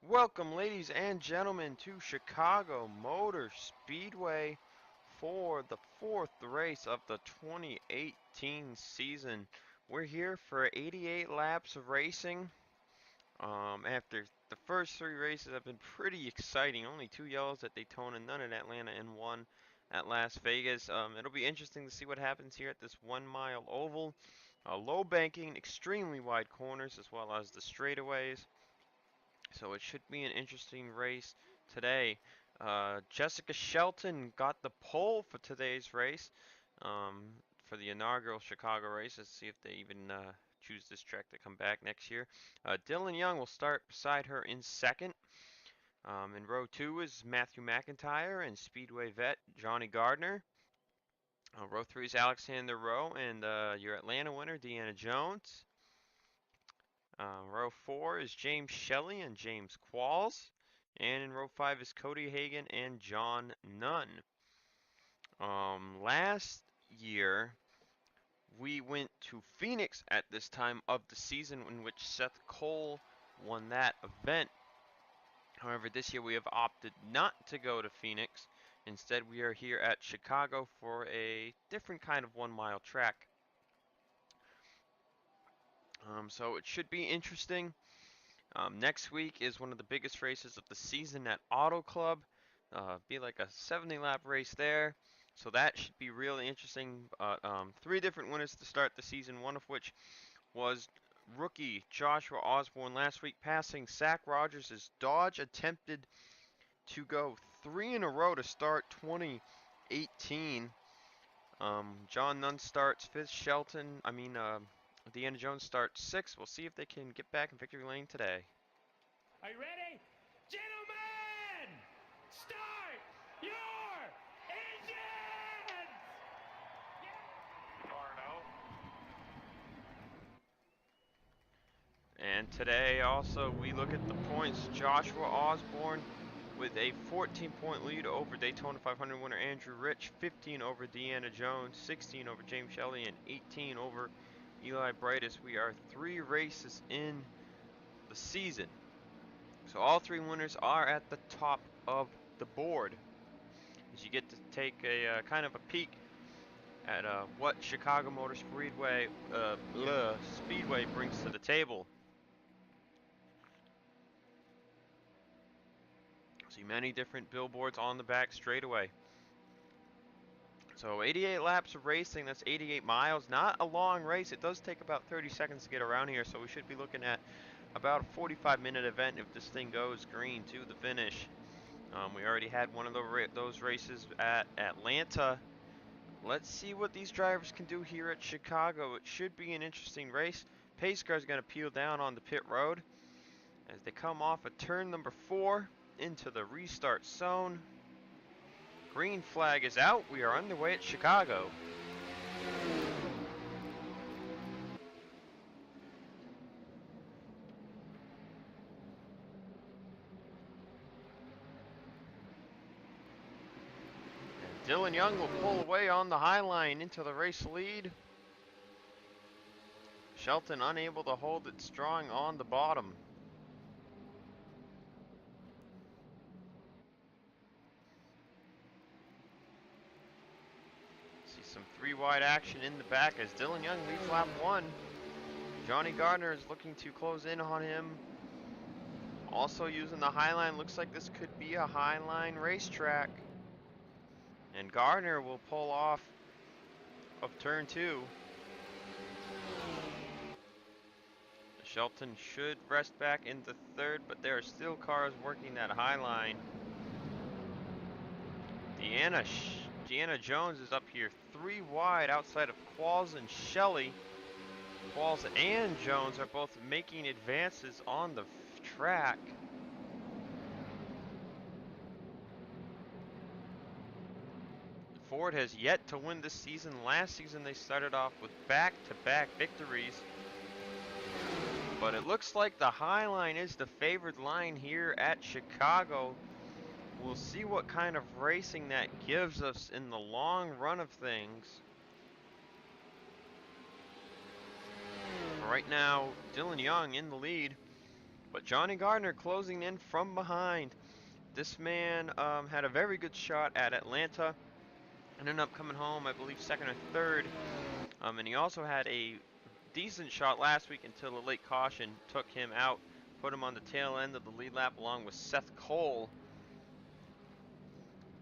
Welcome, ladies and gentlemen, to Chicago Motor Speedway for the fourth race of the 2018 season. We're here for 88 laps of racing. After the first three races have been pretty exciting, only two yellows at Daytona, none at Atlanta, and one at Las Vegas. It'll be interesting to see what happens here at this 1 mile oval. Low banking, extremely wide corners, as well as the straightaways. So it should be an interesting race today. Jessica Shelton got the pole for today's race, for the inaugural Chicago race. Let's see if they even choose this track to come back next year. Dylan Young will start beside her in second. In row two is Matthew McIntyre and Speedway vet Johnny Gardner. Row three is Alexander Rowe and your Atlanta winner Deanna Jones. Row 4 is James Shelley and James Qualls. And in row 5 is Cody Hagan and John Nunn. Last year, we went to Phoenix at this time of the season, in which Seth Cole won that event. However, this year we have opted not to go to Phoenix. Instead, we are here at Chicago for a different kind of 1 mile track. So it should be interesting. Next week is one of the biggest races of the season at Auto Club. Be like a 70-lap race there. So that should be really interesting. Three different winners to start the season, one of which was rookie Joshua Osborne last week, passing Zach Rogers' Dodge. Attempted to go three in a row to start 2018. John Nunn starts fifth. Deanna Jones starts sixth. We'll see if they can get back in victory lane today. Are you ready? Gentlemen, start your engines! And today also we look at the points. Joshua Osborne with a 14-point lead over Daytona 500 winner Andrew Rich, 15 over Deanna Jones, 16 over James Shelley, and 18 over Eli Brightus. We are 3 races in the season. So all 3 winners are at the top of the board. As you get to take a kind of a peek at what Chicago Motor Speedway brings to the table. See many different billboards on the back straightaway. So 88 laps of racing, that's 88 miles. Not a long race. It does take about 30 seconds to get around here, so we should be looking at about a 45-minute event if this thing goes green to the finish. We already had one of those races at Atlanta. Let's see what these drivers can do here at Chicago. It should be an interesting race. Pace car is going to peel down on the pit road as they come off of turn number 4 into the restart zone. Green flag is out. We are underway at Chicago. And Dylan Young will pull away on the high line into the race lead. Shelton unable to hold it strong on the bottom. See some 3-wide action in the back as Dylan Young leads lap 1. Johnny Gardner is looking to close in on him. Also using the high line. Looks like this could be a high line racetrack. And Gardner will pull off of turn 2. Shelton should rest back into third, but there are still cars working that high line. Deanna Jones is up here 3 wide outside of Qualls and Shelley. Qualls and Jones are both making advances on the track. Ford has yet to win this season. Last season they started off with back-to-back victories. But it looks like the high line is the favored line here at Chicago. We'll see what kind of racing that gives us in the long run of things. Right now, Dylan Young in the lead. But Johnny Gardner closing in from behind. This man had a very good shot at Atlanta. Ended up coming home, I believe, second or third. And he also had a decent shot last week until a late caution took him out, put him on the tail end of the lead lap along with Seth Cole.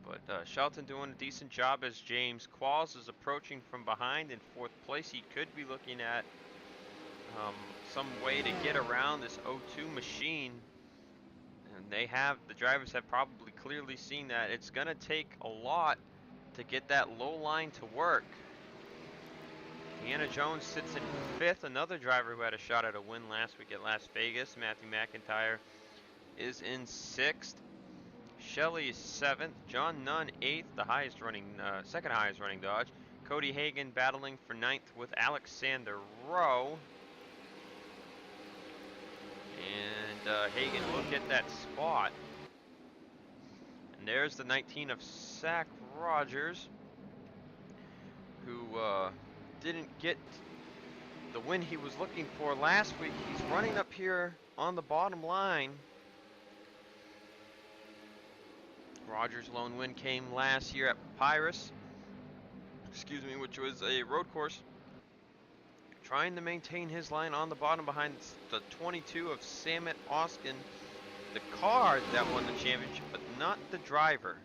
But Shelton doing a decent job as James Qualls is approaching from behind in fourth place. He could be looking at some way to get around this O2 machine. And the drivers have probably clearly seen that it's going to take a lot to get that low line to work. Deanna Jones sits in fifth, another driver who had a shot at a win last week at Las Vegas. Matthew McIntyre is in sixth. Shelley is seventh. John Nunn eighth, the second highest running Dodge. Cody Hagan battling for ninth with Alexander Rowe. And Hagan will get that spot. And there's the 19 of Zach Rogers, who didn't get the win he was looking for last week. He's running up here on the bottom line. Rogers' lone win came last year at Papyrus, which was a road course. Trying to maintain his line on the bottom behind the 22 of Samet Oskin, the car that won the championship, but not the driver.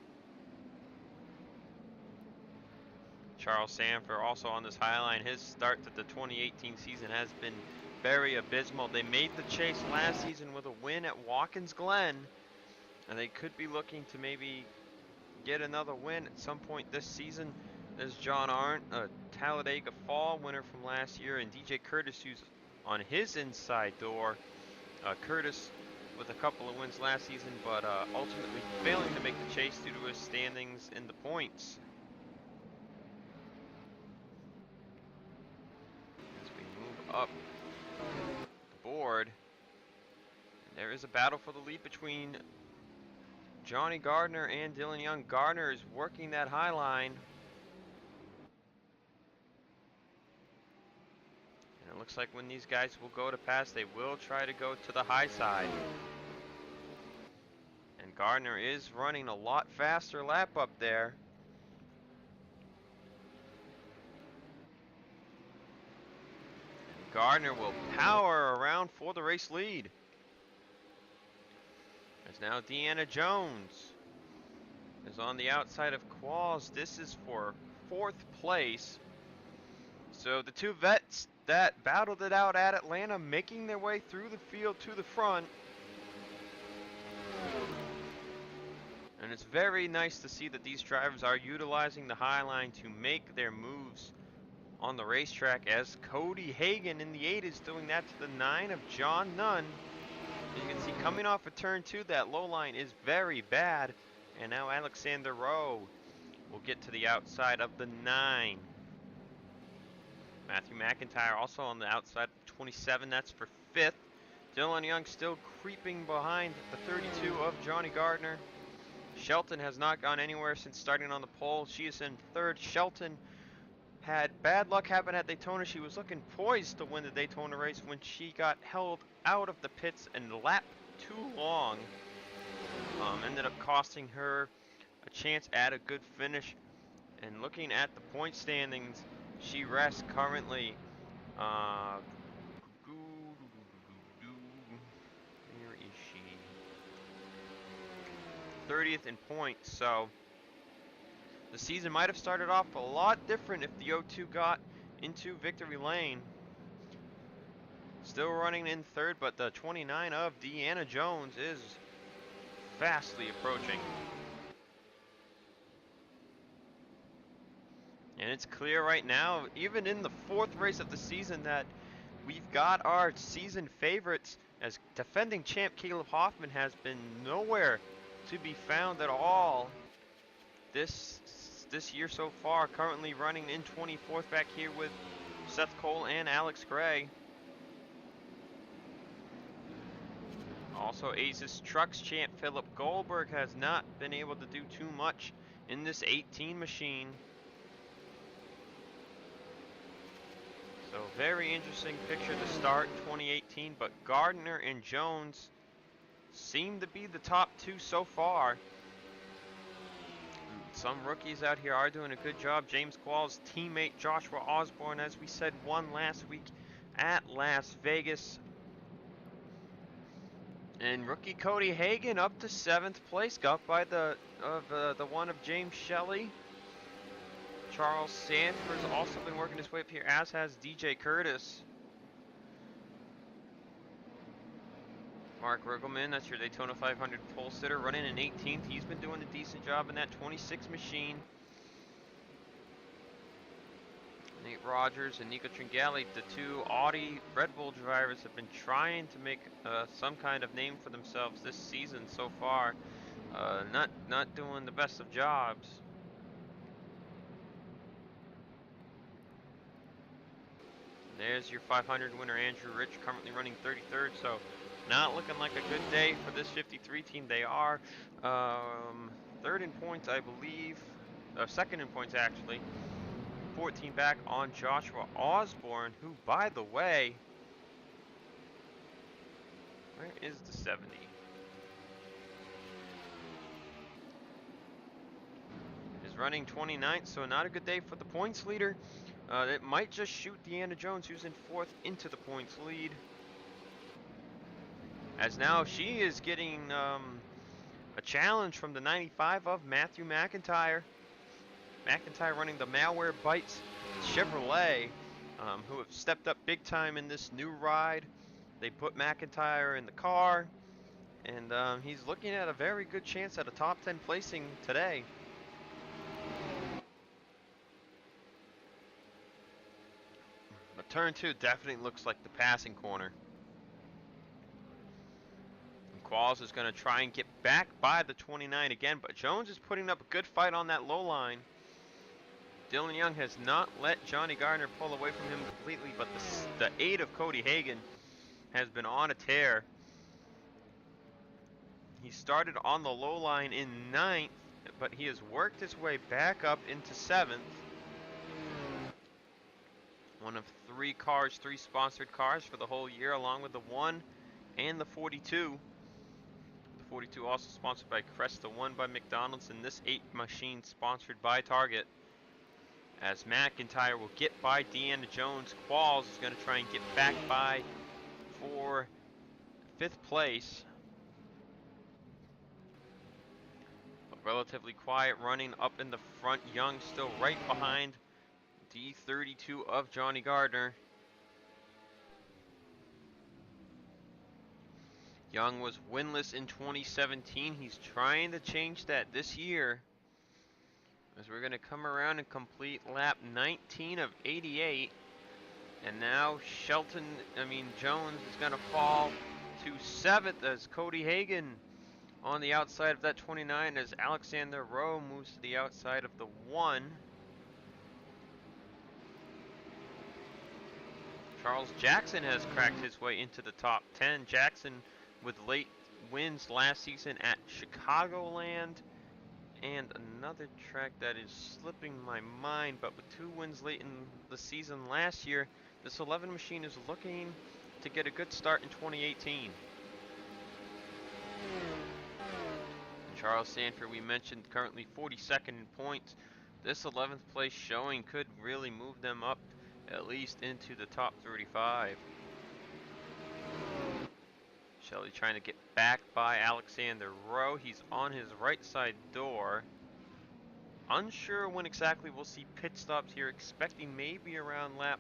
Charles Sanford also on this high line. His start to the 2018 season has been very abysmal. They made the chase last season with a win at Watkins Glen, and they could be looking to maybe get another win at some point this season. There's John Arndt, a Talladega Fall winner from last year, and DJ Curtis, who's on his inside door. Curtis with a couple of wins last season, but ultimately failing to make the chase due to his standings in the points. As we move up the board, there is a battle for the lead between Johnny Gardner and Dylan Young. Gardner is working that high line. And it looks like when these guys will go to pass, they will try to go to the high side. And Gardner is running a lot faster lap up there. And Gardner will power around for the race lead. As now Deanna Jones is on the outside of Qualls. This is for fourth place. So the two vets that battled it out at Atlanta making their way through the field to the front. And it's very nice to see that these drivers are utilizing the high line to make their moves on the racetrack, as Cody Hagan in the 8 is doing that to the 9 of John Nunn. You can see coming off of turn 2, that low line is very bad. And now Alexander Rowe will get to the outside of the 9. Matthew McIntyre also on the outside of 27, that's for 5th. Dylan Young still creeping behind the 32 of Johnny Gardner. Shelton has not gone anywhere since starting on the pole. She is in 3rd. Shelton had bad luck happen at Daytona. She was looking poised to win the Daytona race when she got held out of the pits and lapped too long. Ended up costing her a chance at a good finish. And looking at the point standings, she rests currently. Where is she? 30th in points. So the season might have started off a lot different if the O2 got into victory lane. Still running in 3rd, but the 29 of Deanna Jones is fastly approaching. And it's clear right now, even in the 4th race of the season, that we've got our season favorites, as defending champ Caleb Hoffman has been nowhere to be found at all this year so far. Currently running in 24th back here with Seth Cole and Alex Gray. Also, Aces Trucks champ Philip Goldberg has not been able to do too much in this 18 machine. So very interesting picture to start 2018, but Gardner and Jones seem to be the top two so far. Some rookies out here are doing a good job. James Quall's teammate Joshua Osborne, as we said, won last week at Las Vegas. And rookie Cody Hagan up to 7th place, got by the one of James Shelley. Charles Sanford's also been working his way up here, as has DJ Curtis. Mark Riggleman, that's your Daytona 500 pole sitter, running in 18th. He's been doing a decent job in that 26 machine. Nate Rogers and Nico Tringali, the two Audi Red Bull drivers, have been trying to make some kind of name for themselves this season so far. Not doing the best of jobs. There's your 500 winner, Andrew Rich, currently running 33rd, so not looking like a good day for this 53 team. They are third in points, I believe. Second in points, actually. 14 back on Joshua Osborne, who, by the way, where is the 70? Is running 29th, so not a good day for the points leader. It might just shoot Deanna Jones, who's in 4th, into the points lead. As now she is getting a challenge from the 95 of Matthew McIntyre. McIntyre running the Malware Bites Chevrolet, who have stepped up big time in this new ride. They put McIntyre in the car, and he's looking at a very good chance at a top 10 placing today. But turn 2 definitely looks like the passing corner. And Qualls is going to try and get back by the 29 again, but Jones is putting up a good fight on that low line. Dylan Young has not let Johnny Gardner pull away from him completely, but the 8 of Cody Hagan has been on a tear. He started on the low line in 9th, but he has worked his way back up into 7th. One of 3 cars, 3 sponsored cars for the whole year, along with the 1 and the 42. The 42 also sponsored by Cresta, 1 by McDonald's, and this 8 machine sponsored by Target. As McIntyre will get by Deanna Jones, Qualls is going to try and get back by for 5th place. But relatively quiet running up in the front. Young still right behind D32 of Johnny Gardner. Young was winless in 2017. He's trying to change that this year, as we're going to come around and complete lap 19 of 88. And now Jones is going to fall to 7th as Cody Hagan on the outside of that 29, as Alexander Rowe moves to the outside of the 1. Charles Jackson has cracked his way into the top 10. Jackson with late wins last season at Chicagoland and another track that is slipping my mind, but with 2 wins late in the season last year, this 11 machine is looking to get a good start in 2018. Charles Sanford, we mentioned, currently 42nd in points. This 11th place showing could really move them up at least into the top 35. Shelley trying to get back by Alexander Rowe. He's on his right side door. Unsure when exactly we'll see pit stops here, expecting maybe around lap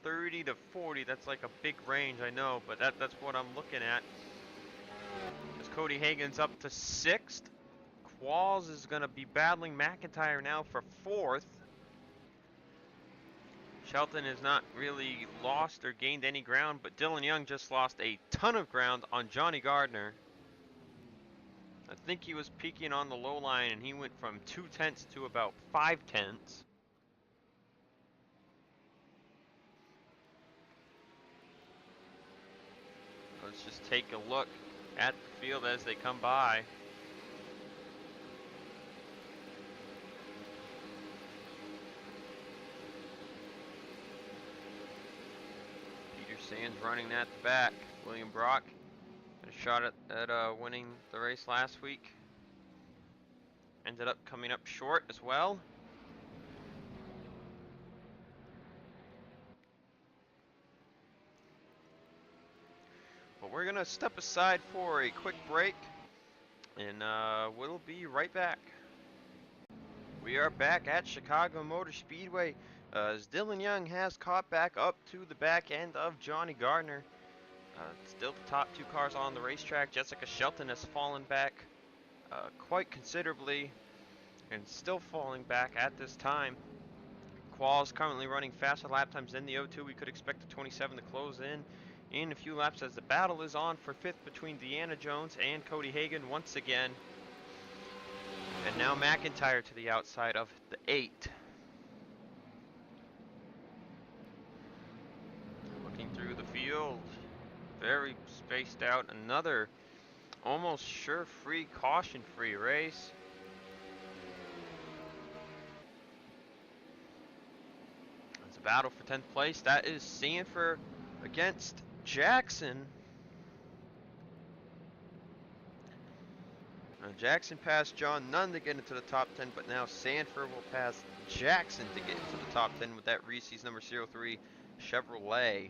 30 to 40. That's like a big range, I know, but that's what I'm looking at. As Cody Hagan's up to 6th. Qualls is going to be battling McIntyre now for 4th. Shelton has not really lost or gained any ground, but Dylan Young just lost a ton of ground on Johnny Gardner. I think he was peaking on the low line, and he went from 2/10 to about 5/10. Let's just take a look at the field as they come by. Peter Sands running at the back. William Brock had a shot at winning the race last week. Ended up coming up short as well. But we're gonna step aside for a quick break, and we'll be right back. We are back at Chicago Motor Speedway as Dylan Young has caught back up to the back end of Johnny Gardner. Still the top two cars on the racetrack. Jessica Shelton has fallen back quite considerably and still falling back at this time. Qual's currently running faster lap times than the O2. We could expect the 27 to close in a few laps as the battle is on for fifth between Deanna Jones and Cody Hagan once again. And now McIntyre to the outside of the 8. Looking through the field, very spaced out. Another almost sure-free, caution-free race. It's a battle for 10th place. That is Sanford against Jackson. Now Jackson passed John Nunn to get into the top 10, but now Sanford will pass Jackson to get into the top 10 with that Reese's number 03 Chevrolet.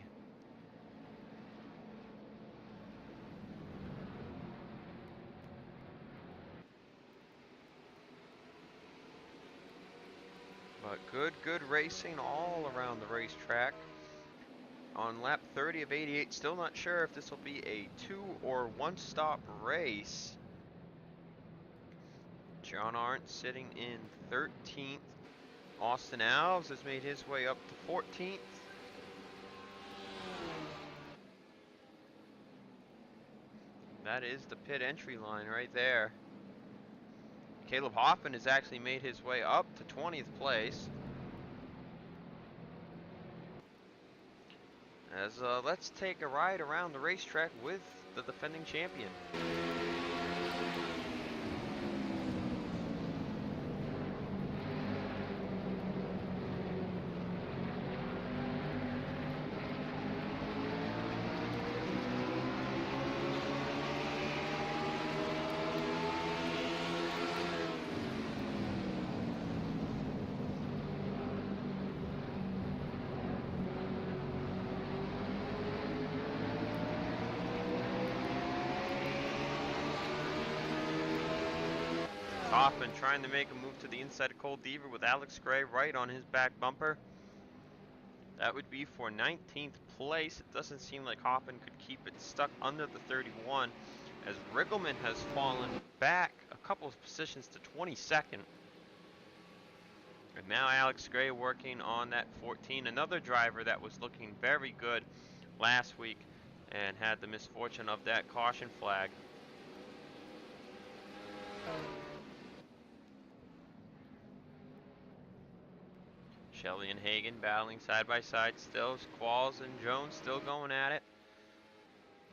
But good racing all around the racetrack. On lap 30 of 88, still not sure if this will be a 2 or 1 stop race. John Arndt sitting in 13th. Austin Alves has made his way up to 14th. That is the pit entry line right there. Caleb Hoffman has actually made his way up to 20th place. As let's take a ride around the racetrack with the defending champion. Hoffman trying to make a move to the inside of Cole Deaver with Alex Gray right on his back bumper. That would be for 19th place. It doesn't seem like Hoffman could keep it stuck under the 31 as Riggleman has fallen back a couple of positions to 22nd. And now Alex Gray working on that 14, another driver that was looking very good last week and had the misfortune of that caution flag. Shelley and Hagan battling side by side still. Qualls and Jones still going at it.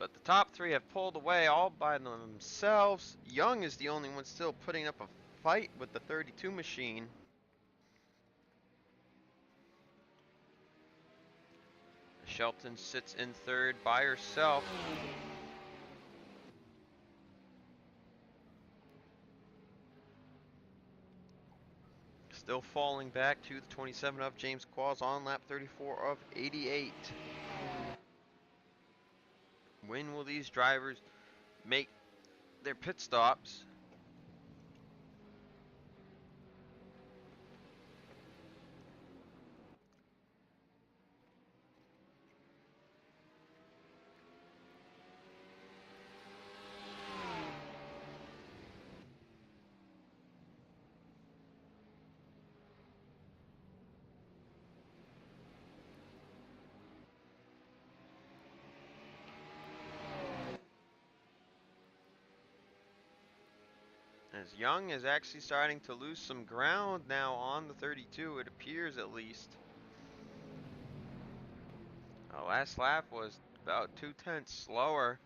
But the top three have pulled away all by themselves. Young is the only one still putting up a fight with the 32 machine. Shelton sits in third by herself. Still falling back to the 27 of James Qualls on lap 34 of 88. When will these drivers make their pit stops? As Young is actually starting to lose some ground now on the 32, it appears at least. Last lap was about 2/10 slower.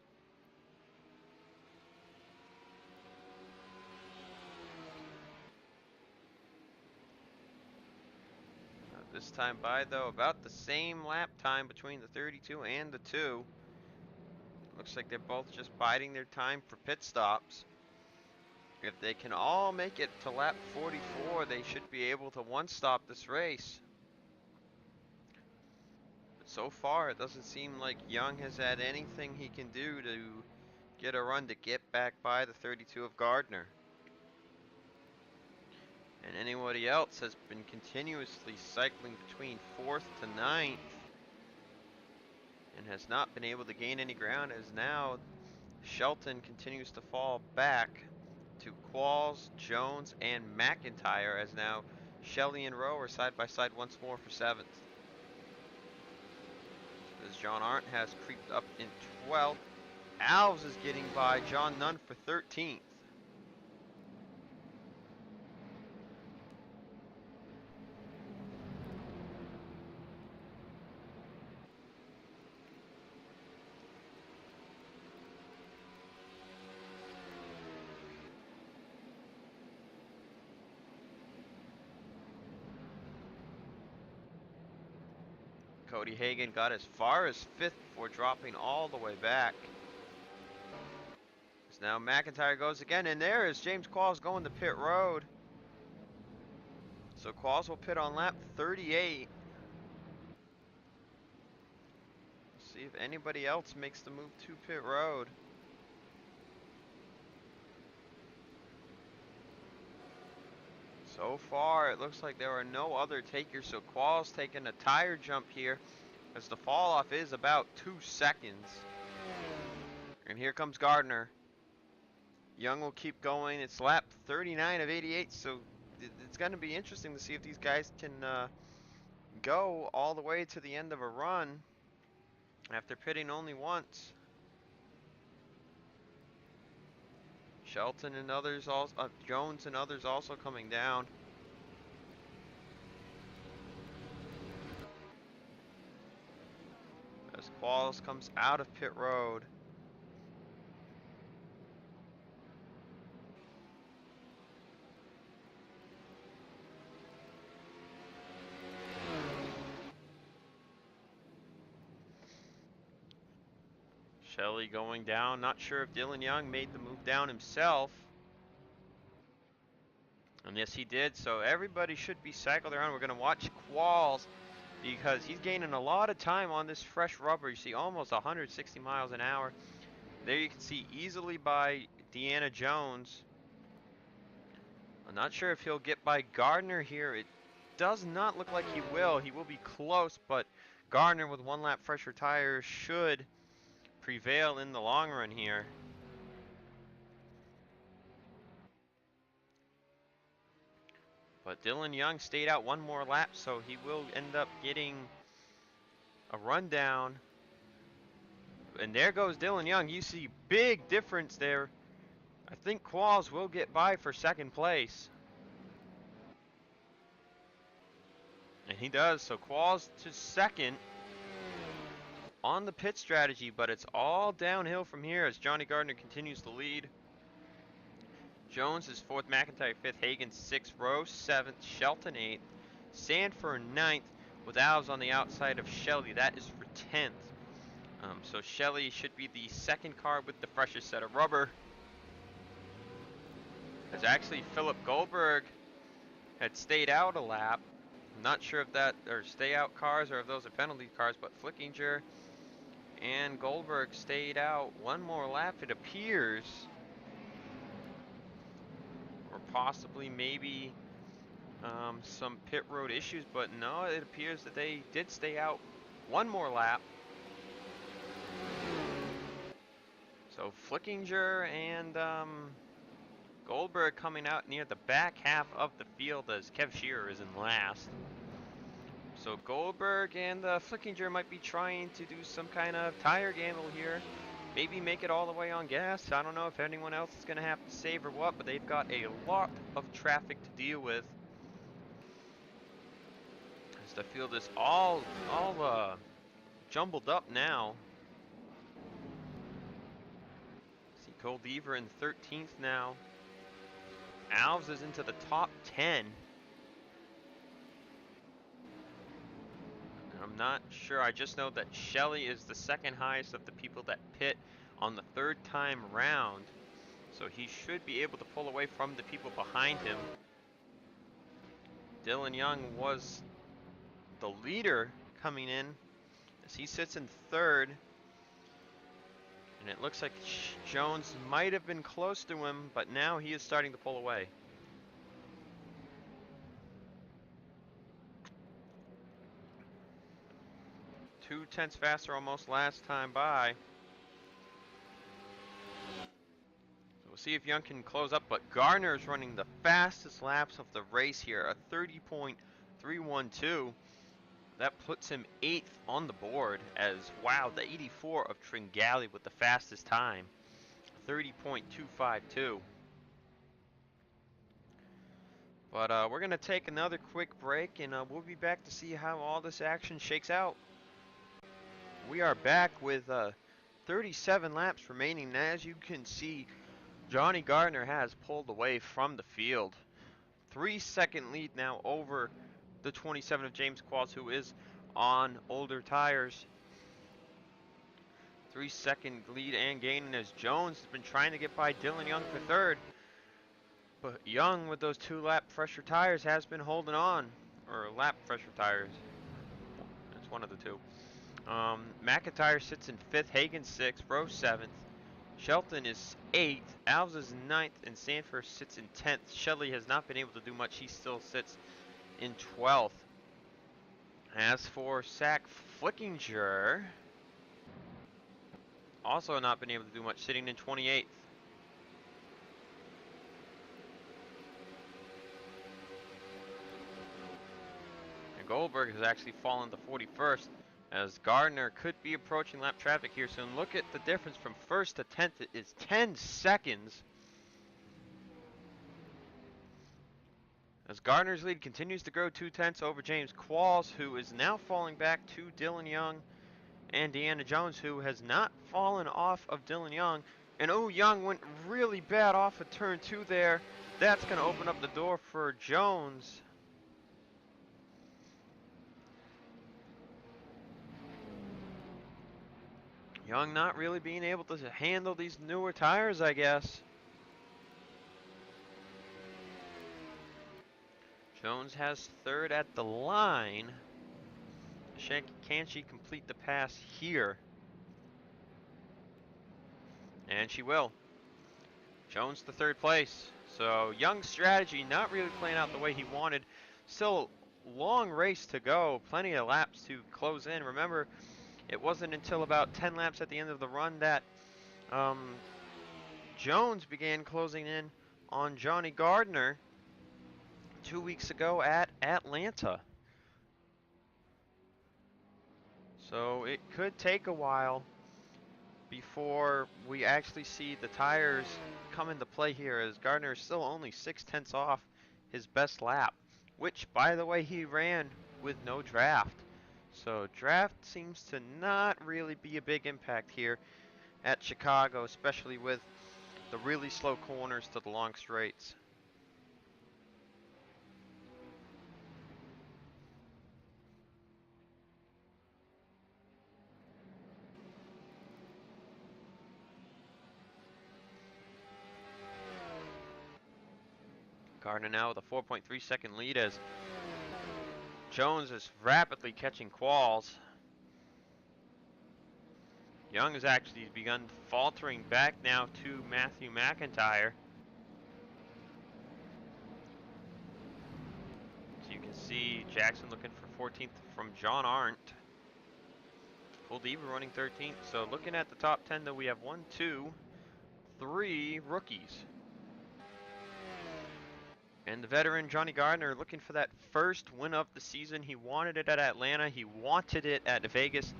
This Fastest time by, though, about the same lap time between the 32 and the 2. Looks like they're both just biding their time for pit stops. If they can all make it to lap 44, they should be able to one-stop this race. But so far, it doesn't seem like Young has had anything he can do to get a run to get back by the 32 of Gardner. And anybody else has been continuously cycling between 4th to 9th and has not been able to gain any ground, as now Shelton continues to fall back to Qualls, Jones, and McIntyre, as now Shelley and Rowe are side by side once more for 7th. As John Arndt has creeped up in 12th. Alves is getting by John Nunn for 13th. Cody Hagan got as far as 5th before dropping all the way back. As now McIntyre goes again, and there is James Qualls going to pit road. So Qualls will pit on lap 38. See if anybody else makes the move to pit road. So far, it looks like there are no other takers, so Qualls taking a tire jump here, as the fall off is about 2 seconds. And here comes Gardner. Young will keep going. It's lap 39 of 88, so it's going to be interesting to see if these guys can go all the way to the end of a run after pitting only once. Shelton and others, also, Jones and others also coming down. As Qualls comes out of pit road. Shelley going down. Not sure if Dylan Young made the move down himself. And yes, he did. So everybody should be cycled around. We're going to watch Qualls because he's gaining a lot of time on this fresh rubber. You see almost 160 miles an hour. There you can see easily by Deanna Jones. I'm not sure if he'll get by Gardner here. It does not look like he will. He will be close, but Gardner with 1 lap fresher tires should prevail in the long run here. But Dylan Young stayed out 1 more lap, so he will end up getting a rundown. And there goes Dylan Young. You see big difference there. I think Qualls will get by for 2nd place. And he does, so Qualls to 2nd on the pit strategy, but it's all downhill from here as Johnny Gardner continues to lead. Jones is 4th, McIntyre 5th, Hagan 6th, Rowe 7th, Shelton 8th, Sanford 9th, with Alves on the outside of Shelley. That is for 10th. So Shelley should be the 2nd car with the freshest set of rubber. As actually Philip Goldberg had stayed out a lap. I'm not sure if that are stay out cars or if those are penalty cars, but Flickinger and Goldberg stayed out 1 more lap, it appears. Or possibly maybe some pit road issues, but no, it appears that they did stay out 1 more lap. So Flickinger and Goldberg coming out near the back half of the field as Kev Shearer is in last. So Goldberg and Flickinger might be trying to do some kind of tire gamble here. Maybe make it all the way on gas. I don't know if anyone else is going to have to save or what, but they've got a lot of traffic to deal with. As the field is all jumbled up now. See Cole Deaver in 13th now. Alves is into the top 10. I'm not sure. I just know that Shelley is the second highest of the people that pit on the third time round. So he should be able to pull away from the people behind him. Dylan Young was the leader coming in as he sits in third. And it looks like Jones might have been close to him, but now he is starting to pull away. Two-tenths faster almost last time by. We'll see if Young can close up, but Gardner is running the fastest laps of the race here, a 30.312. That puts him 8th on the board as, wow, the 84 of Tringali with the fastest time, 30.252. But we're going to take another quick break, and we'll be back to see how all this action shakes out. We are back with 37 laps remaining, and as you can see, Johnny Gardner has pulled away from the field. 3-second lead now over the 27 of James Qualls, who is on older tires. 3-second lead and gaining as Jones has been trying to get by Dylan Young for third. But Young, with those 2-lap pressure tires, has been holding on. Or lap pressure tires. It's one of the two. McIntyre sits in 5th, Hagan 6th, Rowe 7th. Shelton is 8th, Alves is 9th, and Sanford sits in 10th. Shelley has not been able to do much. He still sits in 12th. As for Zach Flickinger, also not been able to do much, sitting in 28th. And Goldberg has actually fallen to 41st, as Gardner could be approaching lap traffic here soon. Look at the difference from 1st to 10th. It is 10 seconds. As Gardner's lead continues to grow 2/10 over James Qualls, who is now falling back to Dylan Young and Deanna Jones, who has not fallen off of Dylan Young. And oh, Young went really bad off of turn 2 there. That's going to open up the door for Jones. Young not really being able to handle these newer tires, I guess. Jones has third at the line. Can she complete the pass here? And she will. Jones to third place. So Young's strategy not really playing out the way he wanted. Still long race to go. Plenty of laps to close in. Remember, it wasn't until about 10 laps at the end of the run that Jones began closing in on Johnny Gardner 2 weeks ago at Atlanta. So it could take a while before we actually see the tires come into play here, as Gardner is still only 6/10 off his best lap, which, by the way, he ran with no draft. So draft seems to not really be a big impact here at Chicago, especially with the really slow corners to the long straights. Gardner now with a 4.3 second lead as Jones is rapidly catching Qualls. Young has actually begun faltering back now to Matthew McIntyre. So you can see Jackson looking for 14th from John Arndt. Diva running 13th. So looking at the top 10, though, we have 1, 2, 3 rookies. And the veteran Johnny Gardner looking for that first win of the season. He wanted it at Atlanta. He wanted it at Vegas.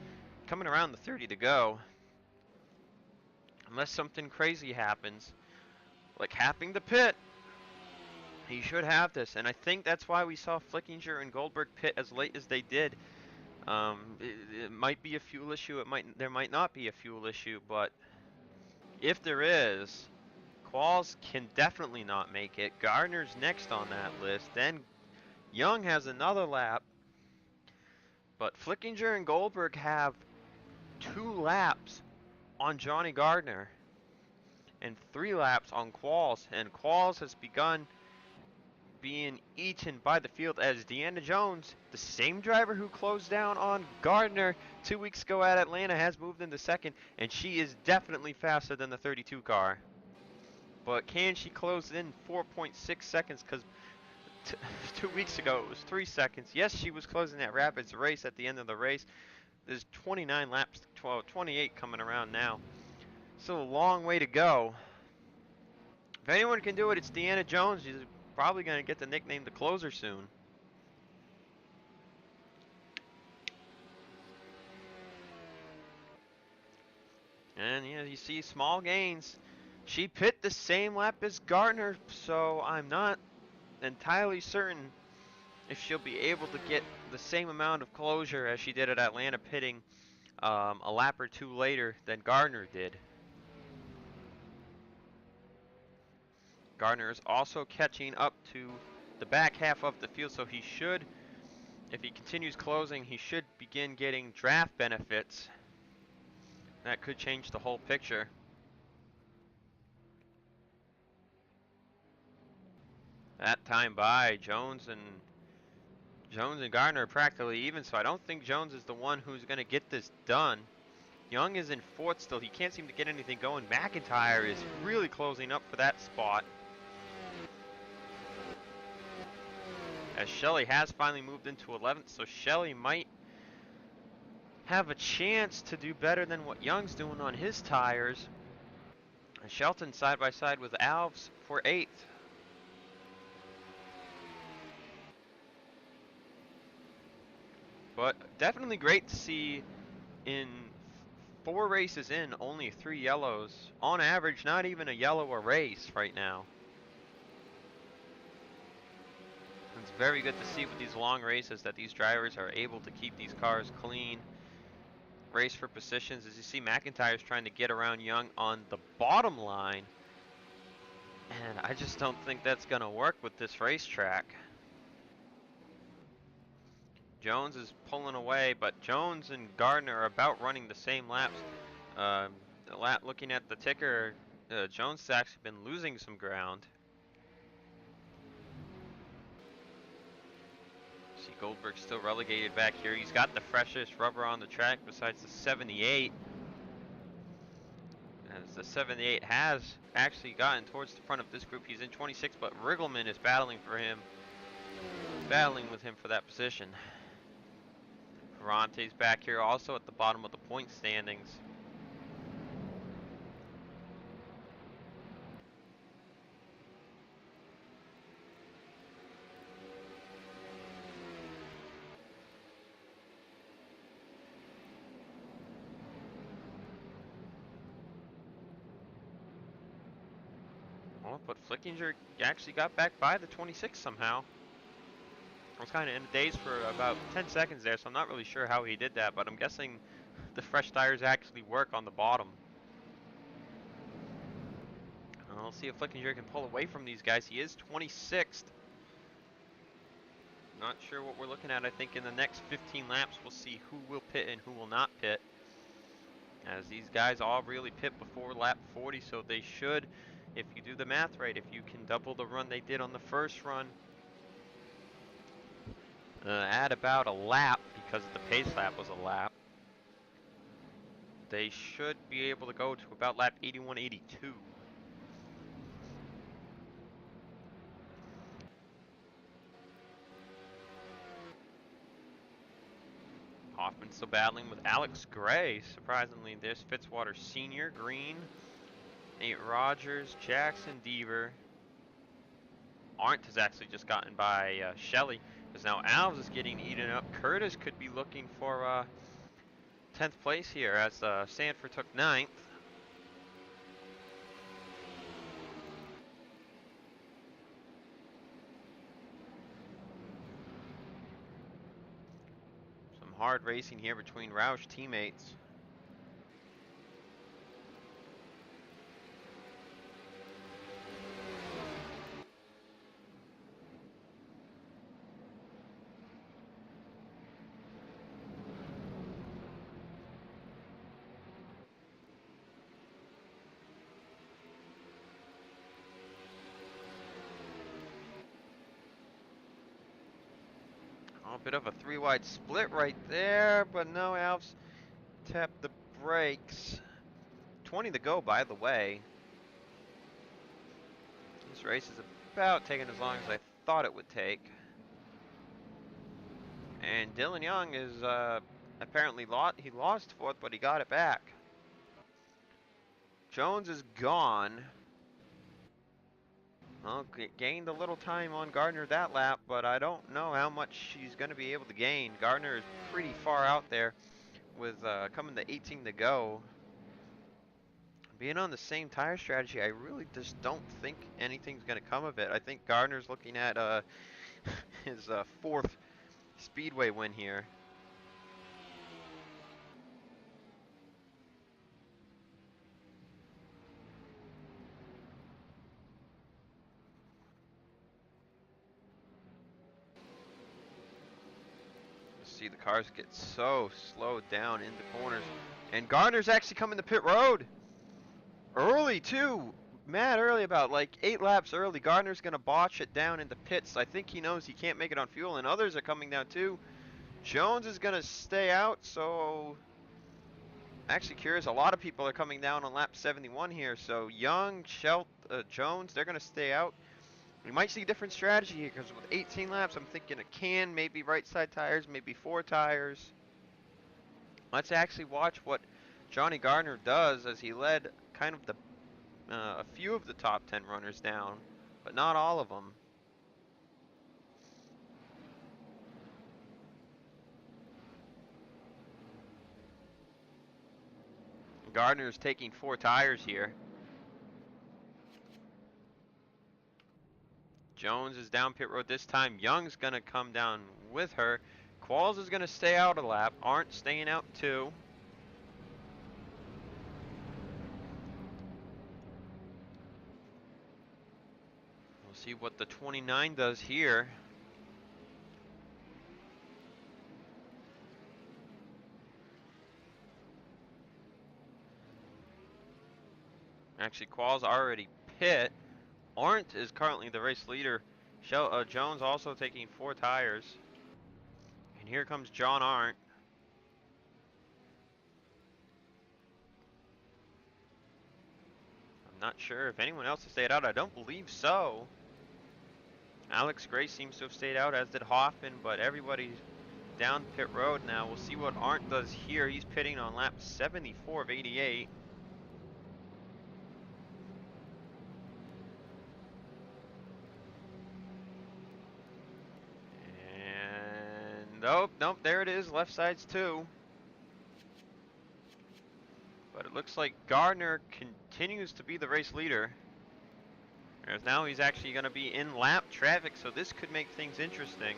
Coming around the 30 to go. Unless something crazy happens, like happening to pit, he should have this. And I think that's why we saw Flickinger and Goldberg pit as late as they did. It might be a fuel issue. There might not be a fuel issue, but if there is, Qualls can definitely not make it. Gardner's next on that list. Then Young has another lap. But Flickinger and Goldberg have 2 laps on Johnny Gardner and 3 laps on Qualls, and Qualls has begun being eaten by the field as Deanna Jones, the same driver who closed down on Gardner 2 weeks ago at Atlanta, has moved into second, and she is definitely faster than the 32 car. But can she close in 4.6 seconds? Because 2 weeks ago it was 3 seconds. Yes, she was closing that Rapids race at the end of the race. There's 29 laps, 28 coming around now. So a long way to go. If anyone can do it, it's Deanna Jones. She's probably going to get the nickname the closer soon. And yeah, you see small gains. She pit the same lap as Gardner, so I'm not entirely certain if she'll be able to get the same amount of closure as she did at Atlanta, pitting a lap or 2 later than Gardner did. Gardner is also catching up to the back half of the field, so he should, if he continues closing, he should begin getting draft benefits. That could change the whole picture. That time by, Jones and Gardner are practically even, so I don't think Jones is the one who's going to get this done. Young is in 4th still. He can't seem to get anything going. McIntyre is really closing up for that spot, as Shelley has finally moved into 11th, so Shelley might have a chance to do better than what Young's doing on his tires. And Shelton side by side with Alves for 8th. But definitely great to see in 4 races in, only 3 yellows. On average, not even a yellow a race right now. It's very good to see with these long races that these drivers are able to keep these cars clean. Race for positions. As you see, McIntyre's trying to get around Young on the bottom line. And I just don't think that's going to work with this racetrack. Jones is pulling away, but Jones and Gardner are about running the same laps. Looking at the ticker, Jones has actually been losing some ground. See, Goldberg's still relegated back here. He's got the freshest rubber on the track besides the 78. As the 78 has actually gotten towards the front of this group. He's in 26, but Riggleman is battling with him for that position. Ferrante's back here also at the bottom of the point standings. Well, but Flickinger actually got back by the 26 somehow. I was kind of in a daze for about 10 seconds there, so I'm not really sure how he did that, but I'm guessing the fresh tires actually work on the bottom. We'll see if Flickinger can pull away from these guys. He is 26th. Not sure what we're looking at. I think in the next 15 laps we'll see who will pit and who will not pit, as these guys all really pit before lap 40, so they should, if you do the math right, if you can double the run they did on the first run, add about a lap, because the pace lap was a lap, they should be able to go to about lap 81, 82. Hoffman's still battling with Alex Gray. Surprisingly, there's Fitzwater Sr., Green, Nate Rogers, Jackson, Deaver. Arndt has actually just gotten by Shelley, because now Alves is getting eaten up. Curtis could be looking for 10th place here, as Sanford took 9th. Some hard racing here between Roush teammates. bit of a 3-wide split right there, but no, Alves tapped the brakes. 20 to go, by the way. This race is about taking as long as I thought it would take. And Dylan Young is apparently he lost fourth, but he got it back. Jones is gone. Well, gained a little time on Gardner that lap, but I don't know how much she's going to be able to gain. Gardner is pretty far out there with coming to 18 to go. Being on the same tire strategy, I really just don't think anything's going to come of it. I think Gardner's looking at his fourth Speedway win here. See the cars get so slowed down into corners, and Gardner's actually coming to pit road early too. Mad early, about like 8 laps early. Gardner's gonna botch it down into pits. I think he knows he can't make it on fuel, and others are coming down too. Jones is gonna stay out, so actually curious. A lot of people are coming down on lap 71 here. So Young, Jones, they're gonna stay out. We might see a different strategy here because with 18 laps, I'm thinking a can, maybe right side tires, maybe 4 tires. Let's actually watch what Johnny Gardner does as he led kind of a few of the top 10 runners down, but not all of them. Gardner's taking 4 tires here. Jones is down pit road this time. Young's going to come down with her. Qualls is going to stay out a lap. Arndt staying out too. We'll see what the 29 does here. Actually, Qualls already pit. Arndt is currently the race leader. Jones also taking 4 tires. And here comes John Arndt. I'm not sure if anyone else has stayed out. I don't believe so. Alex Gray seems to have stayed out, as did Hoffman, but everybody's down pit road now. We'll see what Arndt does here. He's pitting on lap 74 of 88. Nope, there it is, left side's 2. But it looks like Gardner continues to be the race leader. Whereas now he's actually going to be in lap traffic, so this could make things interesting.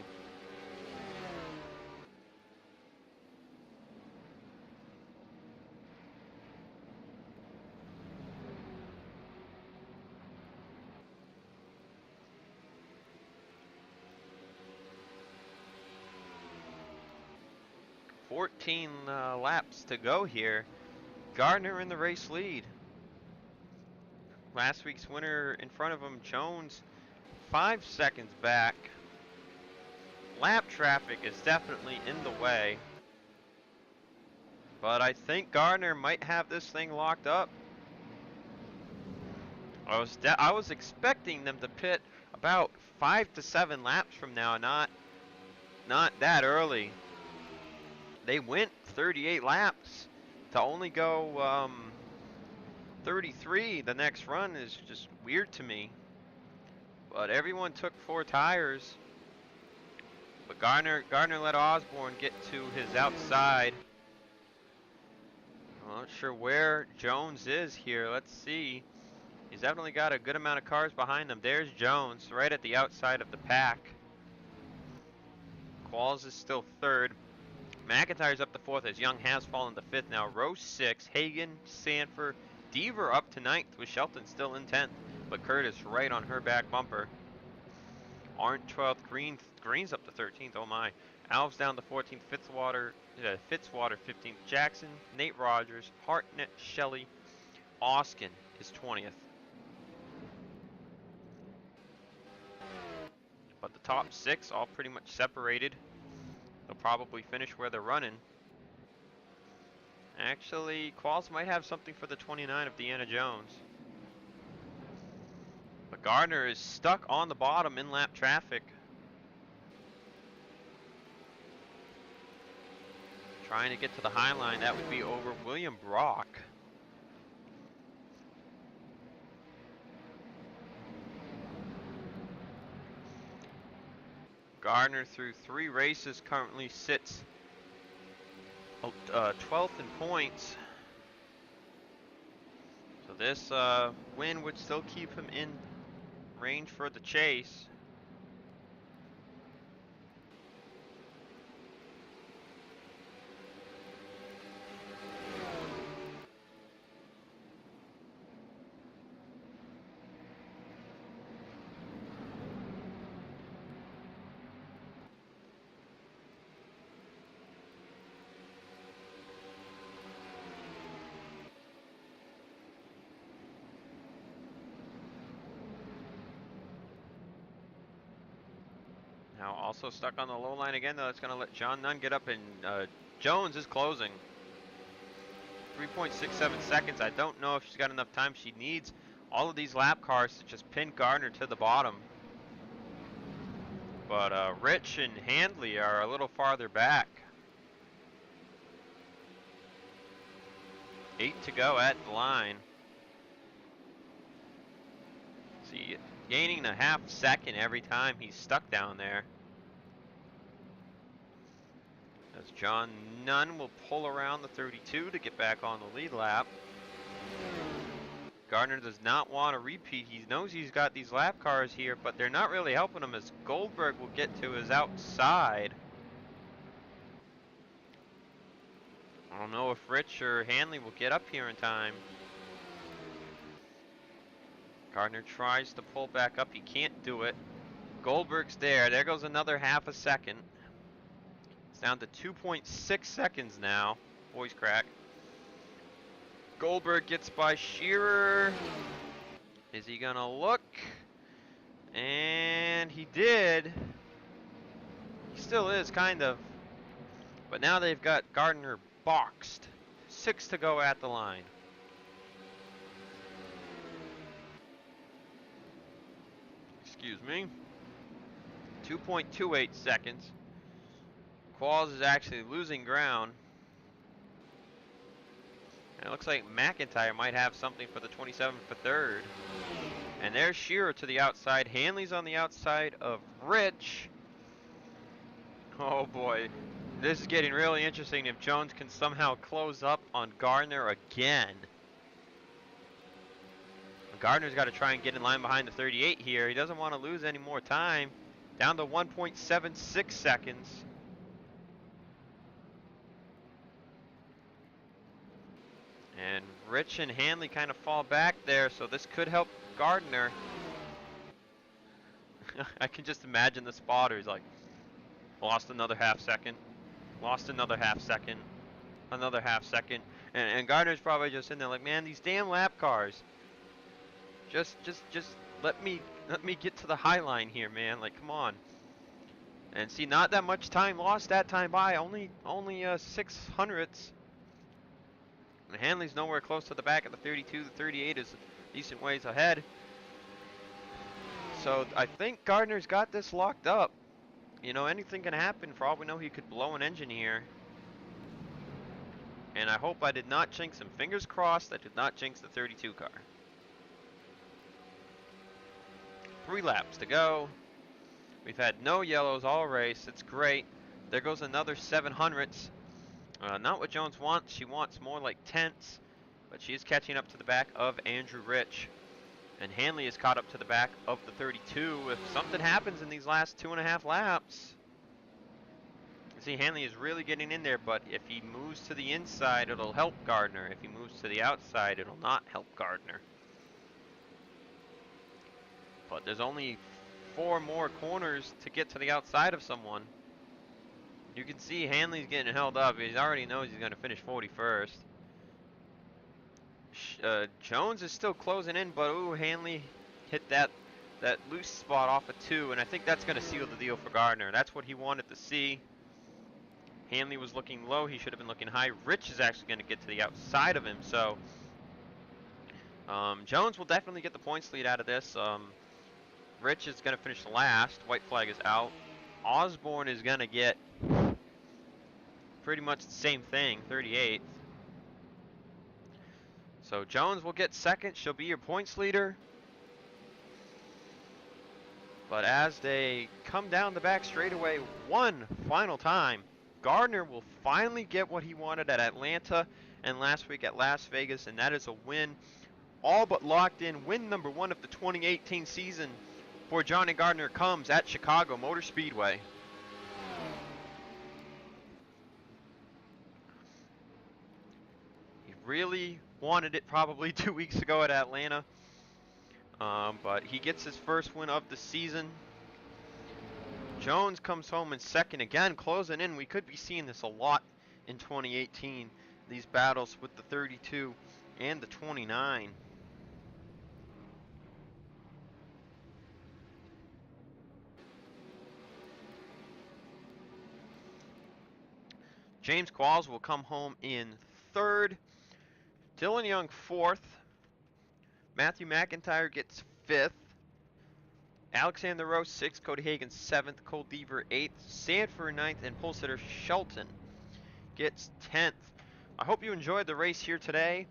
$14 laps to go here. Gardner in the race lead. Last week's winner in front of him, Jones, 5 seconds back. Lap traffic is definitely in the way. But I think Gardner might have this thing locked up. I was expecting them to pit about 5 to 7 laps from now, not that early. They went 38 laps to only go 33 the next run is just weird to me. But everyone took 4 tires. But Gardner let Osborne get to his outside. I'm not sure where Jones is here. Let's see. He's definitely got a good amount of cars behind him. There's Jones right at the outside of the pack. Qualls is still 3rd. McIntyre's up to 4th as Young has fallen to 5th now. Rowe 6th. Hagan, Sanford, Deaver up to 9th with Shelton still in 10th. But Curtis right on her back bumper. Arndt 12th. Green's up to 13th. Oh my. Alves down to 14th. Fitzwater 15th. Jackson, Nate Rogers, Hartnett, Shelley, Oskin is 20th. But the top 6 all pretty much separated. They'll probably finish where they're running. Actually, Qualls might have something for the 29 of Deanna Jones. But Gardner is stuck on the bottom in lap traffic. Trying to get to the high line, that would be over William Brock. Gardner through 3 races currently sits 12th in points. So this win would still keep him in range for the chase. Now also stuck on the low line again, though. It's going to let John Nunn get up, and Jones is closing. 3.67 seconds. I don't know if she's got enough time. She needs all of these lap cars to just pin Gardner to the bottom. But Rich and Handley are a little farther back. 8 to go at the line. See, gaining a half second every time he's stuck down there. As John Nunn will pull around the 32 to get back on the lead lap. Gardner does not want to repeat. He knows he's got these lap cars here, but they're not really helping him as Goldberg will get to his outside. I don't know if Rich or Hanley will get up here in time. Gardner tries to pull back up. He can't do it. Goldberg's there. There goes another half a second. It's down to 2.6 seconds now. Voice crack. Goldberg gets by Shearer. Is he gonna look? And he did. He still is, kind of. But now they've got Gardner boxed. 6 to go at the line. Excuse me. 2.28 seconds. Qualls is actually losing ground. And it looks like McIntyre might have something for the 27 for third. And there's Shearer to the outside. Hanley's on the outside of Rich. Oh boy. This is getting really interesting if Jones can somehow close up on Gardner again. Gardner's got to try and get in line behind the 38 here. He doesn't want to lose any more time. Down to 1.76 seconds. And Rich and Hanley kind of fall back there, so this could help Gardner. I can just imagine the spotters like, lost another half second, lost another half second, another half second. And Gardner's probably just in there like, man, these damn lap cars. Just let me get to the high line here, man. Like, come on. And see, not that much time lost that time by. Only 600ths. And Hanley's nowhere close to the back of the 32. The 38 is a decent ways ahead. So I think Gardner's got this locked up. You know, anything can happen. For all we know, he could blow an engine here. And I hope I did not jinx him. Fingers crossed I did not jinx the 32 car. 3 laps to go. We've had no yellows all race. It's great. There goes another 700ths. Not what Jones wants. She wants more like 10ths. But she is catching up to the back of Andrew Rich. And Hanley is caught up to the back of the 32. If something happens in these last 2.5 laps. See, Hanley is really getting in there. But if he moves to the inside, it'll help Gardner. If he moves to the outside, it'll not help Gardner. But there's only 4 more corners to get to the outside of someone. You can see Hanley's getting held up. He already knows he's going to finish 41st. Jones is still closing in, but ooh, Hanley hit that loose spot off of 2, and I think that's going to seal the deal for Gardner. That's what he wanted to see. Hanley was looking low. He should have been looking high. Rich is actually going to get to the outside of him. So Jones will definitely get the points lead out of this. Rich is going to finish last. White flag is out. Osborne is going to get pretty much the same thing, 38th. So Jones will get second. She'll be your points leader. But as they come down the back straightaway one final time, Gardner will finally get what he wanted at Atlanta and last week at Las Vegas, and that is a win. All but locked in. Win number 1 of the 2018 season for Johnny Gardner comes at Chicago Motor Speedway. He really wanted it probably 2 weeks ago at Atlanta, but he gets his first win of the season. Jones comes home in second again, closing in. We could be seeing this a lot in 2018, these battles with the 32 and the 29. James Qualls will come home in third. Dylan Young fourth. Matthew McIntyre gets fifth. Alexander Rose sixth. Cody Hagan seventh. Cole Deaver eighth. Sanford ninth. And pole sitter Shelton gets 10th. I hope you enjoyed the race here today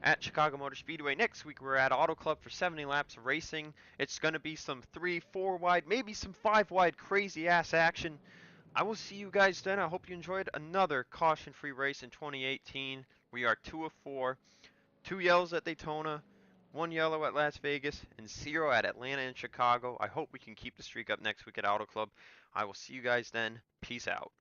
at Chicago Motor Speedway. Next week we're at Auto Club for 70 laps of racing. It's going to be some 3, 4 wide, maybe some 5 wide crazy ass action. I will see you guys then. I hope you enjoyed another caution-free race in 2018. We are 2 of 4. 2 yellows at Daytona, 1 yellow at Las Vegas, and 0 at Atlanta and Chicago. I hope we can keep the streak up next week at Auto Club. I will see you guys then. Peace out.